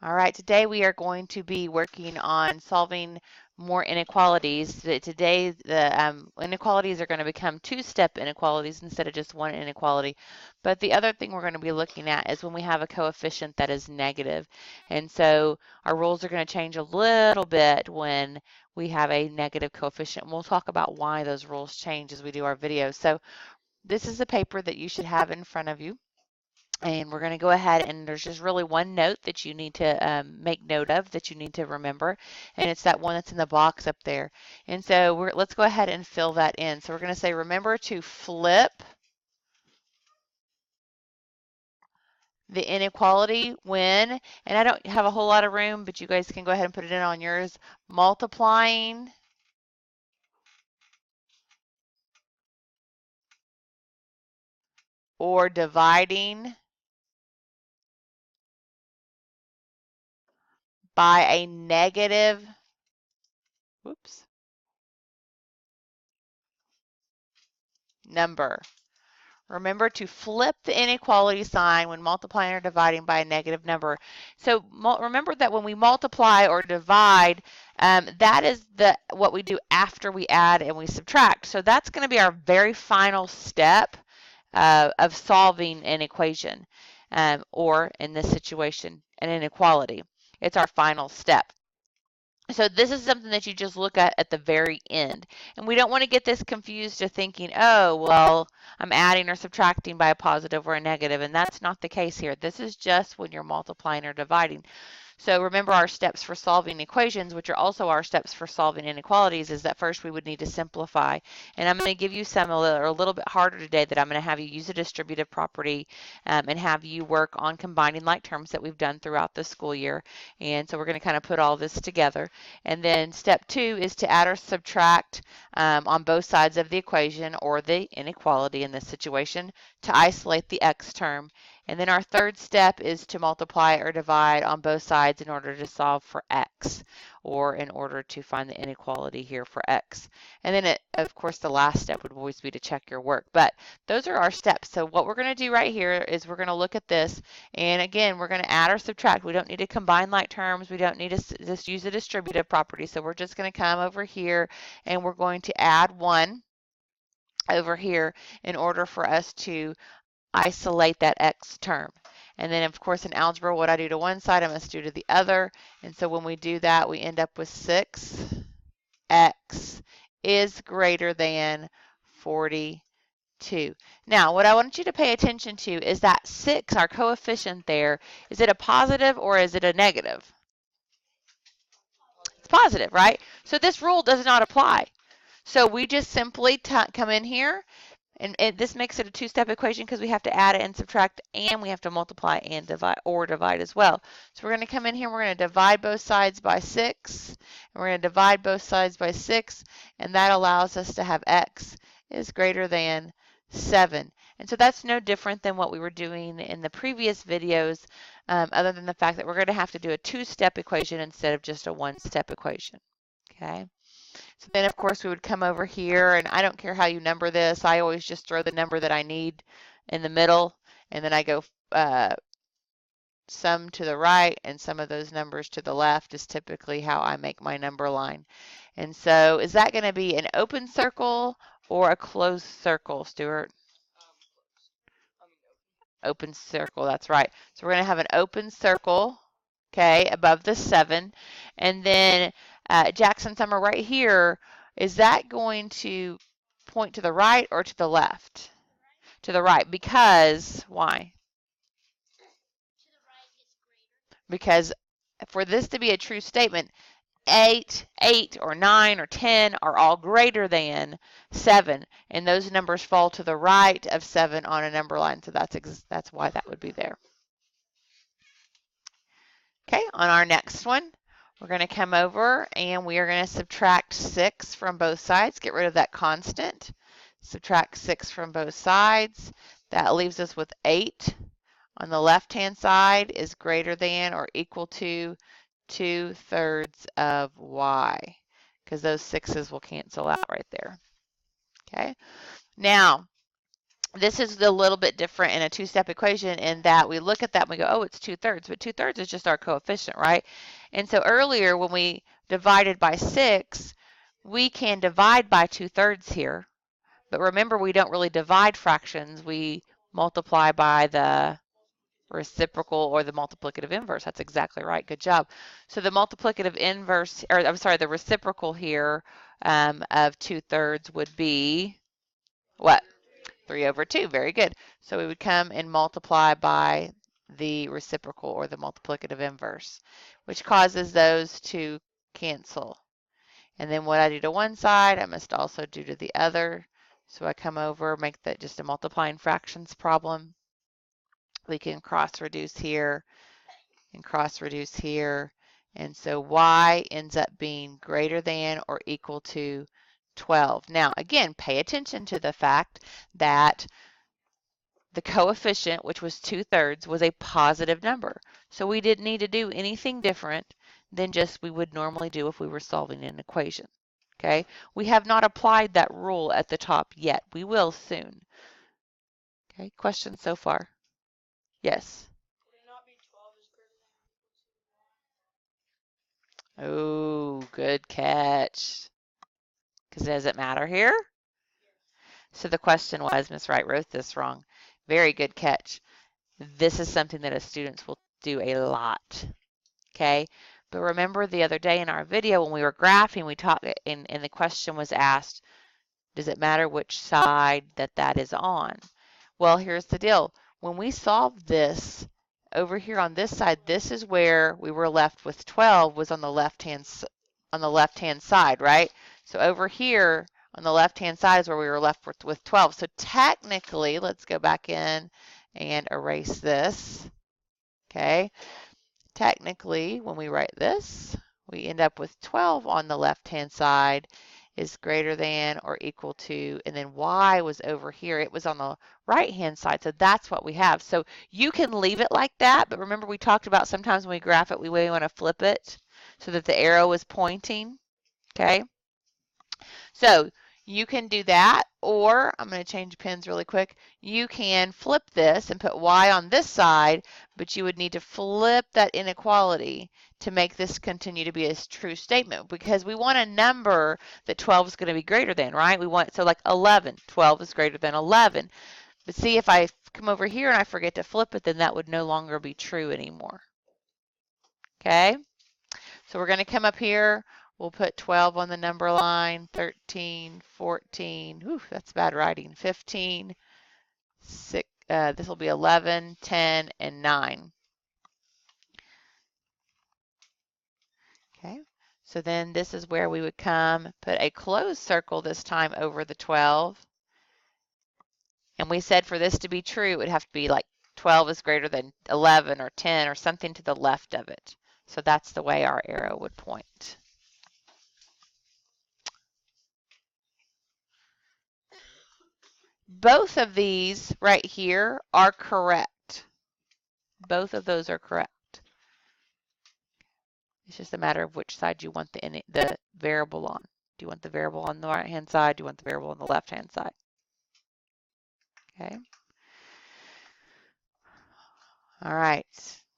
All right, today we are going to be working on solving more inequalities. Today the inequalities are going to become two-step inequalities instead of just one inequality. But the other thing we're going to be looking at is when we have a coefficient that is negative. And so our rules are going to change a little bit when we have a negative coefficient. We'll talk about why those rules change as we do our video. So this is a paper that you should have in front of you. And we're going to go ahead, and there's just really one note that you need to make note of, that you need to remember, and it's that one that's in the box up there. And so let's go ahead and fill that in. So we're going to say, remember to flip the inequality when, and I don't have a whole lot of room, but you guys can go ahead and put it in on yours, multiplying or dividing by a negative, whoops, number. Remember to flip the inequality sign when multiplying or dividing by a negative number. So remember that when we multiply or divide, that is what we do after we add and we subtract. So that's going to be our very final step of solving an equation, or in this situation, an inequality. It's our final step. So this is something that you just look at the very end. And we don't want to get this confused to thinking, oh, well, I'm adding or subtracting by a positive or a negative, and that's not the case here. This is just when you're multiplying or dividing. So remember our steps for solving equations, which are also our steps for solving inequalities, is that first we would need to simplify. And I'm going to give you some that are a little bit harder today, that I'm going to have you use a distributive property and have you work on combining like terms that we've done throughout the school year. And so we're going to kind of put all this together. And then step 2 is to add or subtract on both sides of the equation, or the inequality in this situation, to isolate the x term. And then our third step is to multiply or divide on both sides in order to solve for x, or in order to find the inequality here for x. And then, of course, the last step would always be to check your work. But those are our steps. So what we're going to do right here is we're going to look at this. And again, we're going to add or subtract. We don't need to combine like terms. We don't need to just use a distributive property. So we're just going to come over here and we're going to add 1 over here in order for us to isolate that x term. And then, of course, in algebra, what I do to one side, I must do to the other. And so when we do that, we end up with 6x is greater than 42. Now, what I want you to pay attention to is that 6, our coefficient there, is it a positive or is it a negative? It's positive, right? So this rule does not apply. So we just simply come in here, and this makes it a two-step equation because we have to add and subtract, and we have to multiply and divide as well. So we're going to come in here, we're going to divide both sides by 6, and we're going to divide both sides by 6, and that allows us to have x is greater than 7. And so that's no different than what we were doing in the previous videos, other than the fact that we're going to have to do a two-step equation instead of just a one-step equation. Okay. So then, of course, we would come over here, and I don't care how you number this. I always just throw the number that I need in the middle, and then I go some to the right, and some of those numbers to the left is typically how I make my number line. And so is that going to be an open circle or a closed circle, Stuart? Open circle, that's right. So we're going to have an open circle, okay, above the 7. And then Jackson Summer right here, is that going to point to the right or to the left? To the right, because why? Because for this to be a true statement, 8 or 9 or 10 are all greater than 7, and those numbers fall to the right of 7 on a number line, so that's why that would be there. Okay, on our next one, we're going to come over and we are going to subtract 6 from both sides, get rid of that constant, subtract 6 from both sides. That leaves us with 8 on the left-hand side is greater than or equal to 2/3 of y, because those 6's will cancel out right there. Okay, now This is a little bit different in a two-step equation in that we look at that and we go, oh, it's 2/3, but 2/3 is just our coefficient, right? And so earlier when we divided by 6, we can divide by 2/3 here, but remember we don't really divide fractions, we multiply by the reciprocal or the multiplicative inverse. That's exactly right. Good job. So the multiplicative inverse, or I'm sorry, the reciprocal here of 2/3 would be what? 3/2. Very good. So we would come and multiply by the reciprocal or the multiplicative inverse, which causes those to cancel. And then what I do to one side, I must also do to the other. So I come over, make that just a multiplying fractions problem. We can cross reduce here and cross reduce here. And so y ends up being greater than or equal to 12. Now, again, pay attention to the fact that the coefficient, which was 2/3, was a positive number. So we didn't need to do anything different than just we would normally do if we were solving an equation. Okay, we have not applied that rule at the top yet. We will soon. Okay, questions so far? Yes. Oh, good catch. Because does it matter here? So the question was, Miss Wright wrote this wrong. Very good catch. This is something that as students will do a lot. Okay, but remember the other day in our video when we were graphing, we talked, and the question was asked, does it matter which side that is on? Well, here's the deal. When we solved this over here on this side, this is where we were left with 12 was on the left-hand side, right? So over here on the left-hand side is where we were left with 12. So technically, let's go back in and erase this. Okay. Technically, when we write this, we end up with 12 on the left-hand side is greater than or equal to, and then y was over here. It was on the right-hand side, so that's what we have. So you can leave it like that, but remember we talked about sometimes when we graph it, we may want to flip it so that the arrow is pointing, okay? So you can do that, or I'm going to change pens really quick. You can flip this and put y on this side, but you would need to flip that inequality to make this continue to be a true statement because we want a number that 12 is going to be greater than, right? We want, so like 11, 12 is greater than 11. But see, if I come over here and I forget to flip it, then that would no longer be true anymore. Okay? So we're going to come up here. We'll put 12 on the number line, 13, 14, whew, that's bad writing, 15, 6, this will be 11, 10, and 9. Okay, so then this is where we would come, put a closed circle this time over the 12. And we said for this to be true, it would have to be like 12 is greater than 11 or 10 or something to the left of it. So that's the way our arrow would point. Both of these right here are correct. Both of those are correct. It's just a matter of which side you want the variable on. Do you want the variable on the right-hand side? Do you want the variable on the left-hand side? Okay. All right.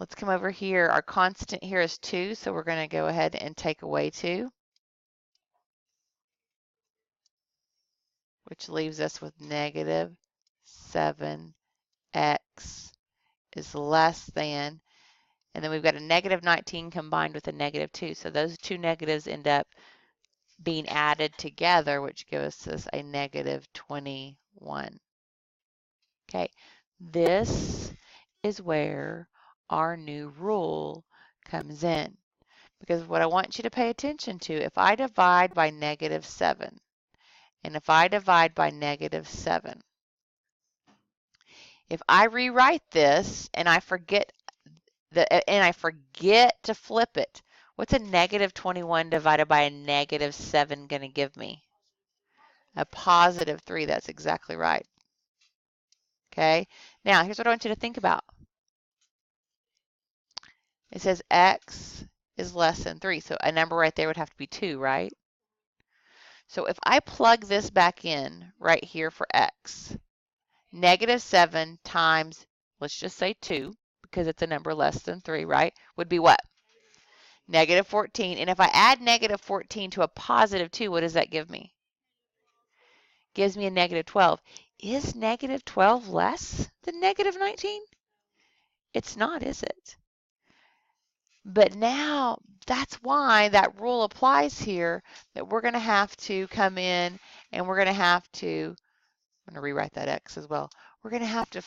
Let's come over here. Our constant here is 2, so we're going to go ahead and take away 2, which leaves us with negative 7x is less than, and then we've got a negative 19 combined with a negative 2. So those two negatives end up being added together, which gives us a negative 21. Okay, this is where our new rule comes in. Because what I want you to pay attention to, if I divide by negative 7, and if I divide by negative 7, if I rewrite this and I forget to flip it, what's a negative 21 divided by a negative 7 going to give me? A positive 3. That's exactly right. Okay, now here's what I want you to think about. It says x is less than 3, so a number right there would have to be 2, right? So if I plug this back in right here for x, negative 7 times, let's just say 2, because it's a number less than 3, right? Would be what? Negative 14. And if I add negative 14 to a positive 2, what does that give me? Gives me a negative 12. Is negative 12 less than negative 19? It's not, is it? But now that's why that rule applies here, that we're going to have to come in and we're going to have to, I'm going to rewrite that x as well. We're going to have to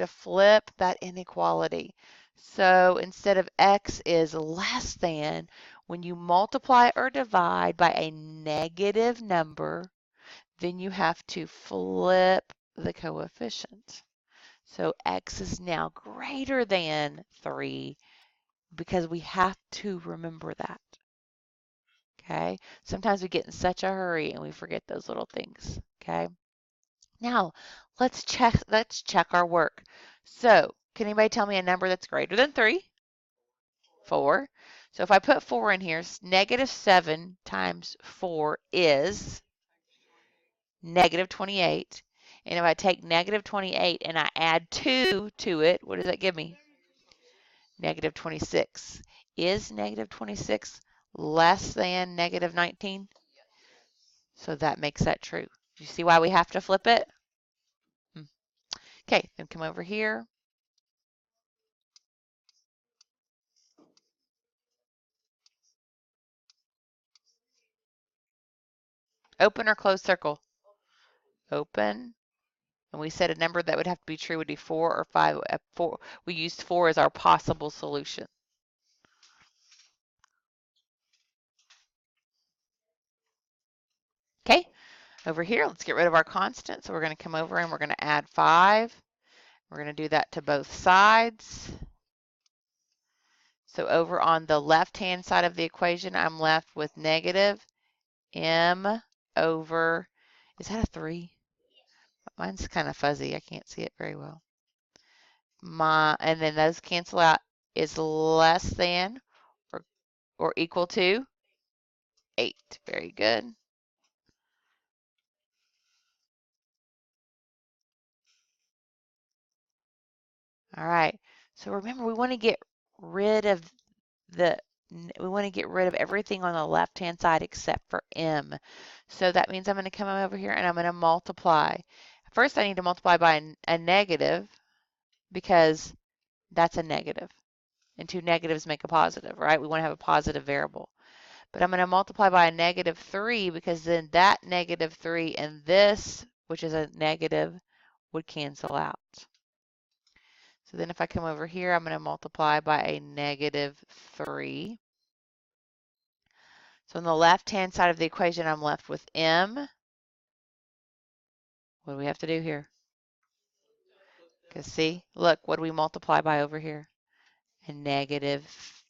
flip that inequality. So instead of x is less than, when you multiply or divide by a negative number, then you have to flip the coefficient. So x is now greater than 3 because we have to remember that. Okay? Sometimes we get in such a hurry and we forget those little things. Okay? Now, let's check our work. So, can anybody tell me a number that's greater than 3? 4. So if I put 4 in here, negative 7 times 4 is negative 28. And if I take negative 28 and I add 2 to it, what does that give me? Negative 26. Is negative 26 less than negative 19? So that makes that true. You see why we have to flip it? Okay, then come over here. Open or close circle? Open. And we said a number that would have to be true would be 4 or 5. 4. We used 4 as our possible solution. Okay, over here, let's get rid of our constant. So we're going to come over and we're going to add 5. We're going to do that to both sides. So over on the left-hand side of the equation, I'm left with negative m over, is that a 3? Mine's kind of fuzzy. I can't see it very well. And then those cancel out, is less than or equal to 8. Very good. All right. So remember, we want to get rid of everything on the left-hand side except for m. So that means I'm going to come over here and I'm going to multiply. First, I need to multiply by a negative because that's a negative. And 2 negatives make a positive, right? We want to have a positive variable. But I'm going to multiply by a negative 3 because then that negative 3 and this, which is a negative, would cancel out. So then if I come over here, I'm going to multiply by a negative 3. So on the left-hand side of the equation, I'm left with m. What do we have to do here? Because see, look, what do we multiply by over here? A negative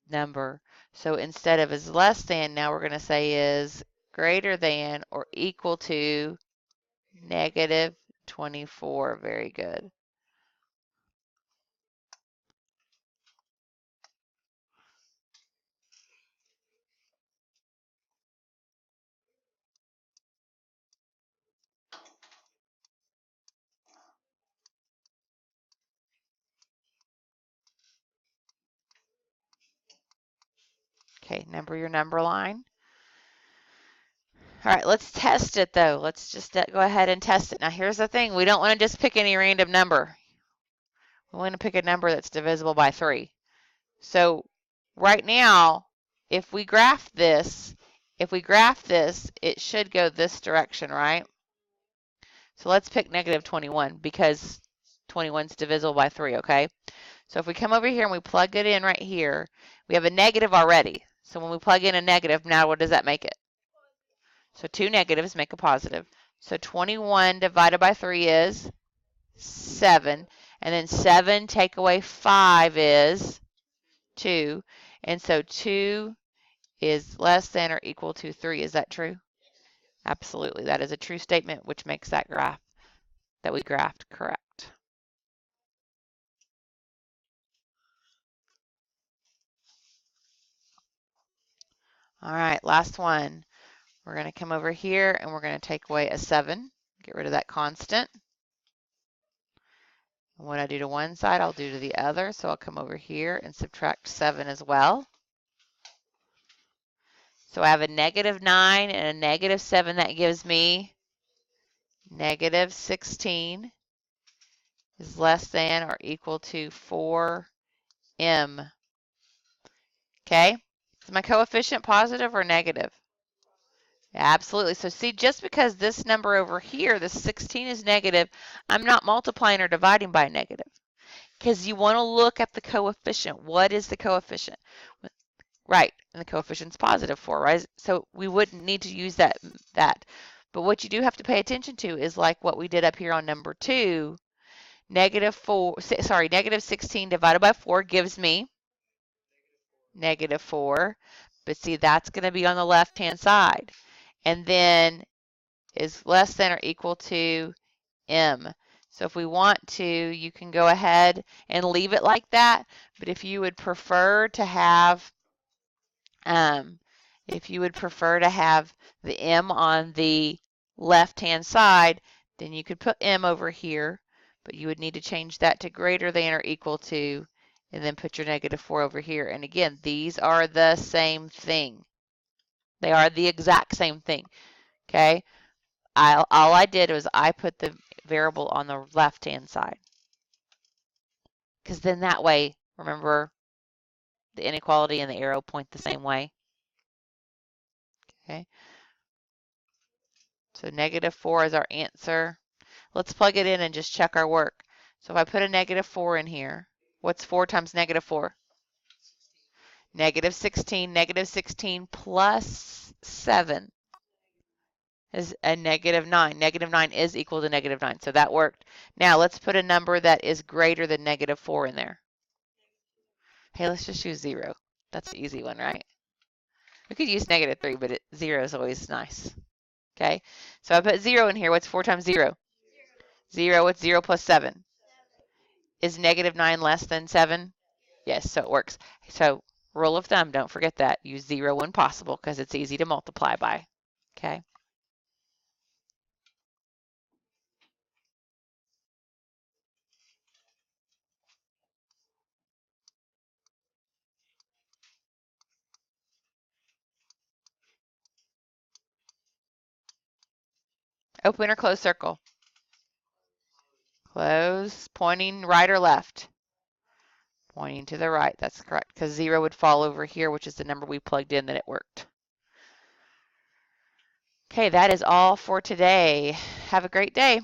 number. So instead of is less than, now we're going to say is greater than or equal to negative 24. Very good. Okay, number your number line. All right, let's test it though. Let's just go ahead and test it. Now here's the thing. We don't want to just pick any random number. We want to pick a number that's divisible by 3. So right now, if we graph this, it should go this direction, right? So let's pick negative 21 because 21 is divisible by 3, okay? So if we come over here and we plug it in right here, we have a negative already. So when we plug in a negative, now what does that make it? So 2 negatives make a positive. So 21 divided by 3 is 7. And then 7 take away 5 is 2. And so 2 is less than or equal to 3. Is that true? Absolutely. That is a true statement, which makes that graph that we graphed correct. All right, last one. We're going to come over here and we're going to take away a 7, get rid of that constant. And what I do to one side, I'll do to the other. So I'll come over here and subtract 7 as well. So I have a -9 and a -7. That gives me -16 is less than or equal to 4m. Okay? Is my coefficient positive or negative? Absolutely. So see, just because this number over here, this 16 is negative, I'm not multiplying or dividing by a negative. Because you want to look at the coefficient. What is the coefficient? Right, and the coefficient's positive 4, right? So we wouldn't need to use that. But what you do have to pay attention to is like what we did up here on number 2. -16 divided by 4 gives me -4. But see, that's going to be on the left-hand side. And then is less than or equal to m. So if we want to, you can go ahead and leave it like that. But if you would prefer to have the m on the left-hand side, then you could put m over here, but you would need to change that to greater than or equal to, and then put your -4 over here. And again, these are the same thing. They are the exact same thing, okay? All I did was I put the variable on the left-hand side, because then that way, remember, the inequality and the arrow point the same way. Okay, so -4 is our answer. Let's plug it in and just check our work. So if I put a -4 in here, what's 4 times -4? -16. -16 plus 7 is a -9. -9 is equal to -9, so that worked. Now let's put a number that is greater than -4 in there. Hey, let's just use 0. That's the easy one, right? We could use -3, but 0 is always nice. Okay, so I put 0 in here. What's 4 times 0? 0. What's 0 plus 7? Is -9 less than 7? Yes, so it works. So rule of thumb, don't forget that. Use 0 when possible because it's easy to multiply by. Okay. Open or close circle? Close, pointing right or left? Pointing to the right, that's correct, because 0 would fall over here, which is the number we plugged in that it worked. Okay, that is all for today. Have a great day.